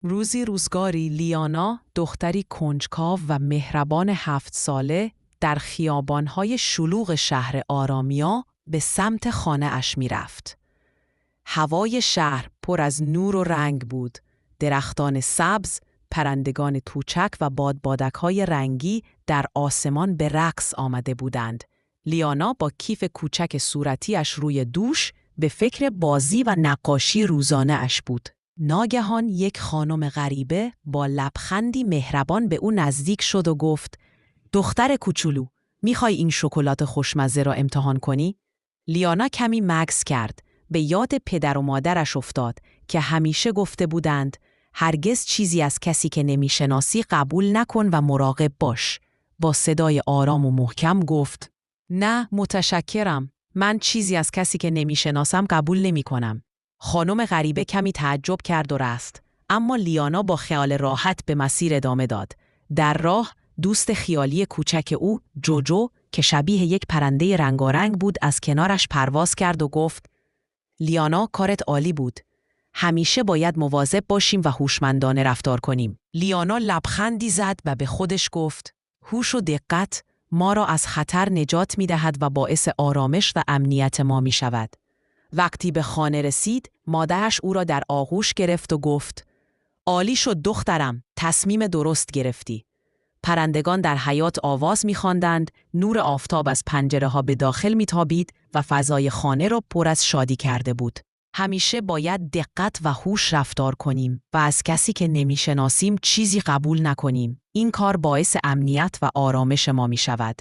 روزی روزگاری لیانا، دختری کنجکاو و مهربان 7 ساله، در خیابان‌های شلوغ شهر آرامیا به سمت خانه اش می رفت. هوای شهر پر از نور و رنگ بود. درختان سبز، پرندگان کوچک و بادبادک‌های رنگی در آسمان به رقص آمده بودند. لیانا با کیف کوچک صورتیش روی دوش به فکر بازی و نقاشی روزانه اش بود. ناگهان یک خانم غریبه با لبخندی مهربان به او نزدیک شد و گفت: دختر کوچولو، میخوای این شکلات خوشمزه را امتحان کنی؟ لیانا کمی مکث کرد. به یاد پدر و مادرش افتاد که همیشه گفته بودند هرگز چیزی از کسی که نمیشناسی قبول نکن و مراقب باش. با صدای آرام و محکم گفت: نه متشکرم. من چیزی از کسی که نمیشناسم قبول نمی کنم. خانم غریبه کمی تعجب کرد و رست. اما لیانا با خیال راحت به مسیر ادامه داد. در راه دوست خیالی کوچک او، جوجو، که شبیه یک پرنده رنگارنگ بود، از کنارش پرواز کرد و گفت: لیانا، کارت عالی بود. همیشه باید مواظب باشیم و هوشمندانه رفتار کنیم. لیانا لبخندی زد و به خودش گفت: هوش و دقت ما را از خطر نجات می دهد و باعث آرامش و امنیت ما می شود. وقتی به خانه رسید، مادرش او را در آغوش گرفت و گفت: عالی شد دخترم، تصمیم درست گرفتی. پرندگان در حیاط آواز می‌خواندند، نور آفتاب از پنجره‌ها به داخل می‌تابید و فضای خانه را پر از شادی کرده بود. همیشه باید دقت و هوش رفتار کنیم و از کسی که نمی‌شناسیم چیزی قبول نکنیم. این کار باعث امنیت و آرامش ما می‌شود.